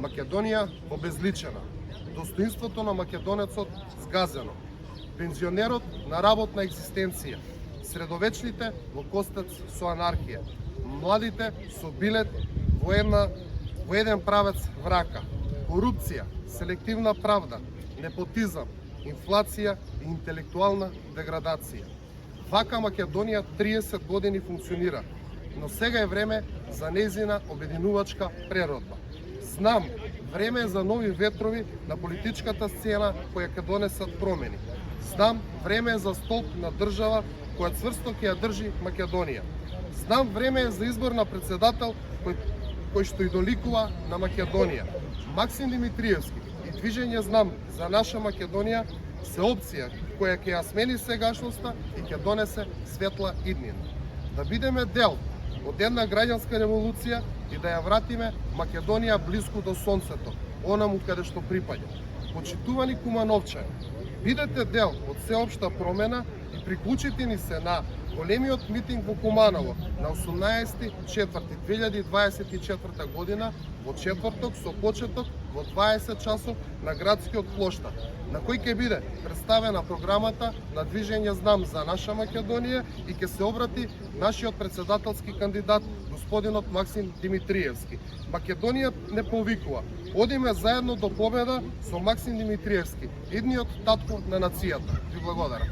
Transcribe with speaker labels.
Speaker 1: Македонија обезличена, достоинството на македонецот згазено, пензионерот на работна екзистенција, средовечните во костец со анархија, младите со билет во еден правец врака, корупција, селективна правда, непотизам, инфлација и интелектуална деградација. Вака Македонија 30 години функционира, но сега е време за нејзина обединувачка преродба. Знам, време е за нови ветрови на политичката сцена која ќе донесат промени. Знам, време е за столб на држава која цврсто ќе ја држи Македонија. Знам, време е за избор на председател кој што идоликува на Македонија. Максим Димитриевски и движење Знам за наша Македонија се опција која ќе ја смени сегашноста и ќе донесе светла иднина. Да бидеме дел од една граѓанска револуција и да ја вратиме Македонија блиску до сонцето, онаму каде што припаѓа. Почитувани кумановчани, бидете дел од сеопшта промена и приклучите ни се на големиот митинг во Куманово на 18.4.2024 година во четврток со почеток во 20 часов на градскиот плоштад, на кој ќе биде представена програмата на движење Знам за наша Македонија и ќе се обрати нашиот председателски кандидат господинот Максим Димитриевски. Македонија не повикува. Одиме заедно до победа со Максим Димитриевски, идниот татко на нацијата. Ви благодарам.